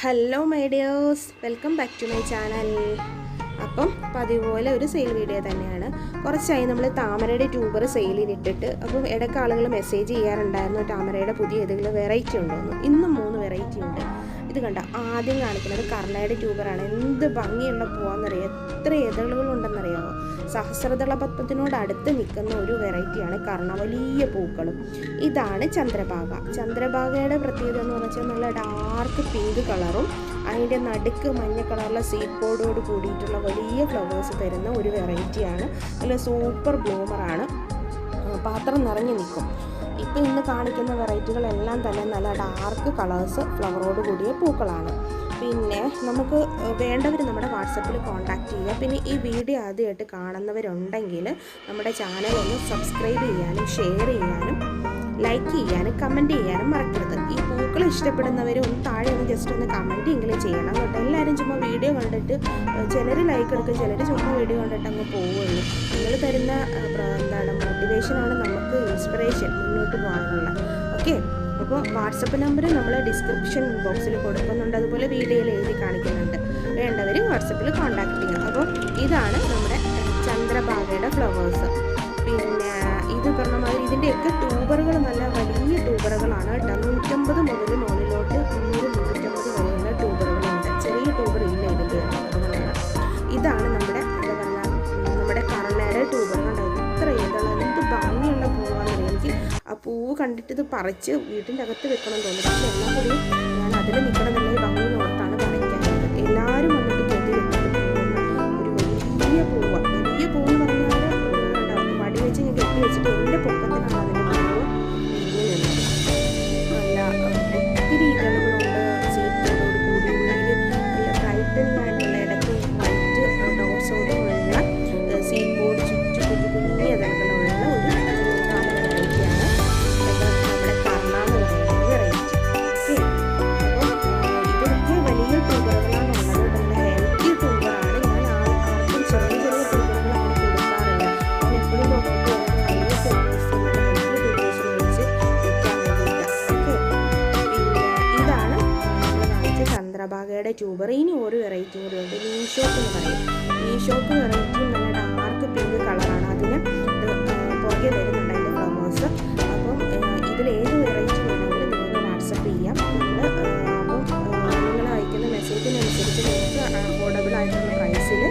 Hello my dears, welcome back to my channel. അപ്പം പതിപോലെ ഒരു സെയിൽ വീഡിയോ തന്നെയാണ്. കുറച്ചായി നമ്മൾ താമരയുടെ ട്യൂബർ സെയിലിനിട്ടിട്ട്. അപ്പം ഇടയ്ക്ക് ആളുകൾ മെസ്സേജ് ചെയ്യാറുണ്ടായിരുന്നു താമരയുടെ പുതിയ ഏതെങ്കിലും വെറൈറ്റി ഉണ്ടോയെന്ന്. ഇന്നും 3 വെറൈറ്റി ഉണ്ട്. ഇത് കണ്ട, ആദ്യം കാണിക്കുന്നത് കർണയുടെ ട്യൂബറാണ്. എന്ത് ഭംഗിയുള്ള പൂവാന്നറിയാം, എത്ര ഇതളുകളുണ്ടെന്നറിയാമോ. സഹസ്രദള പത്മത്തിനോട് അടുത്ത് നിൽക്കുന്ന ഒരു വെറൈറ്റിയാണ് കർണ, വലിയ പൂക്കളും. ഇതാണ് ചന്ദ്രഭാഗ. ചന്ദ്രഭാഗയുടെ പ്രത്യേകത എന്ന് പറഞ്ഞാൽ നല്ല ഡാർക്ക് പിങ്ക് കളറും അതിൻ്റെ നടുക്ക് മഞ്ഞ കളറിലെ സീഡ് ബോർഡോട് കൂടിയിട്ടുള്ള വലിയ ഫ്ലവേഴ്സ് തരുന്ന ഒരു വെറൈറ്റിയാണ്. നല്ല സൂപ്പർ ബ്ലൂമറാണ്, പാത്രം നിറഞ്ഞു നിൽക്കും. ഇപ്പോൾ ഇന്ന് കാണിക്കുന്ന വെറൈറ്റികളെല്ലാം തന്നെ നല്ല ഡാർക്ക് കളേഴ്സ് ഫ്ലവറോട് കൂടിയ പൂക്കളാണ്. പിന്നെ നമുക്ക് വേണ്ടവർ നമ്മുടെ വാട്സപ്പിൽ കോൺടാക്റ്റ് ചെയ്യുക. പിന്നെ ഈ വീഡിയോ ആദ്യമായിട്ട് കാണുന്നവരുണ്ടെങ്കിൽ നമ്മുടെ ചാനൽ ഒന്ന് സബ്സ്ക്രൈബ് ചെയ്യാനും ഷെയർ ചെയ്യാനും ലൈക്ക് ചെയ്യാനും കമൻറ്റ് ചെയ്യാനും മറക്കരുത്. ഈ പൂക്കൾ ഇഷ്ടപ്പെടുന്നവർ ഒന്ന് താഴെ ഒന്ന് ജസ്റ്റ് ഒന്ന് കമൻറ്റ് എങ്കിലും ചെയ്യണം കേട്ടോ. എല്ലാവരും ചുമ്മാ വീഡിയോ കണ്ടിട്ട് ചിലർ ലൈക്ക് എടുക്കും, ചിലർ ചുമ്മാ വീഡിയോ കണ്ടിട്ട് അങ്ങ് പോവുകയുള്ളൂ. നിങ്ങൾ തരുന്ന മോട്ടിവേഷനാണ് നമുക്ക് ഇൻസ്പിറേഷൻ മുന്നോട്ട് പോകാനുള്ള. ഓക്കെ, അപ്പോൾ വാട്സപ്പ് നമ്പർ നമ്മൾ ഡിസ്ക്രിപ്ഷൻ ബോക്സിൽ കൊടുക്കുന്നുണ്ട്, അതുപോലെ വീഡിയോയിൽ എഴുതി കാണിക്കുന്നുണ്ട്. വേണ്ടവർ വാട്സപ്പിൽ കോൺടാക്ട് ചെയ്യുക. അപ്പോൾ ഇതാണ് നമ്മുടെ ചന്ദ്രഭാഗയുടെ ഫ്ലവേഴ്സ്. പിന്നെ ഇത് പറഞ്ഞ മാതിരി ഇതിൻ്റെയൊക്കെ ട്യൂബറുകൾ നല്ല വലിയ ട്യൂബറുകളാണ് കേട്ടോ. 150 മുതൽ മുകളിലോട്ട് 300-350 വരെയുള്ള ട്യൂബറുകളുണ്ട്. ചെറിയ ട്യൂബർ ഇല്ല ഇതിൻ്റെ ട്യൂബറുകളാണ്. ഇതാണ് നമ്മുടെ എന്താ പറയുക, നമ്മുടെ കർണയുടെ ട്യൂബറുകളുണ്ട്. ഇത്ര ഇതാണ്, എന്ത് ഭംഗിയുള്ള പൂവാണെന്ന്. എനിക്ക് ആ പൂവ് കണ്ടിട്ട് ഇത് പറിച്ച് വീട്ടിൻ്റെ അകത്ത് വെക്കണം തോന്നുന്നു. പക്ഷെ എല്ലാം കൂടി ഞാൻ അതിൽ നിൽക്കണമെന്നുള്ള ഭംഗി നോർത്താണ് പറിക്കാറുണ്ട്. എല്ലാവരും വന്നിട്ട് കൊതി വെക്കുന്നത് ഒരു വലിയ പൂവാണ്. വലിയ പൂവെന്ന് പറഞ്ഞാൽ വടി വെച്ച് ഞാൻ കെട്ടി വെച്ചിട്ട് എൻ്റെ പൊക്കത്തിനാണ് അതിൻ്റെ പൂവ് വിരിഞ്ഞു നിന്നത്. നല്ല ഒത്തിരി ഇതളുകളുണ്ട്. സീറ്റോട് കൂടി ഉള്ളിൽ നല്ല ബ്രൈറ്റനിങ് ആയിട്ടുള്ള ഇടയ്ക്ക് വൈറ്റ് ഡോട്ട്സോടുള്ള സീറ്റ് ബോർഡ് ചുറ്റും കുഞ്ഞു കുഞ്ഞു ഇതളുകളുള്ള ഒരു താമര വെറൈറ്റിയാണ് നമ്മുടെ കർണ എന്ന് പറയുന്ന വെറൈറ്റി. ഓക്കെ, അപ്പം ഇതിനൊക്കെ വലിയ ട്യൂബറുകളാണ് ഉള്ളത്. നല്ല ഹെൽത്തി ട്യൂബറാണ്. ഞാൻ ആർക്കും ചെറിയ ചെറിയ ട്യൂബറുകൾ അങ്ങനെ കൊടുക്കാറില്ല. ഞാൻ എപ്പോഴും നോക്കിയിട്ട് വലിയ ഫ്ലവേഴ്സ് നല്ല ഹെൽത്തി ട്യൂബേഴ്സ് മേടിച്ച് വിൽക്കാൻ വേണ്ടിയിട്ട്. ഓക്കെ, പിന്നെ ഇതാണ് നമ്മൾ കാണിച്ച ചന്ദ്രഭാഗയുടെ ട്യൂബർ. ഇനി ഒരു വെറൈറ്റി കൂടി ഉണ്ട്, മീഷോക്ക് എന്ന് പറയും. മീഷോക്ക് വെറൈറ്റിയും നല്ല ഡാർക്ക് പിങ്ക് കളറാണ്. അതിന് പുറകെ വരുന്നുണ്ട് അതിൻ്റെ ഫ്ലവേഴ്സ്. അപ്പം ഇതിലേത് വെറൈറ്റി വേണമെങ്കിലും നിങ്ങൾക്ക് വാട്സപ്പ് ചെയ്യാം. അപ്പം നിങ്ങൾ അയക്കുന്ന മെസ്സേജിനനുസരിച്ച് നിങ്ങൾക്ക് അഫോർഡബിൾ ആയിട്ടുള്ള പ്രൈസിൽ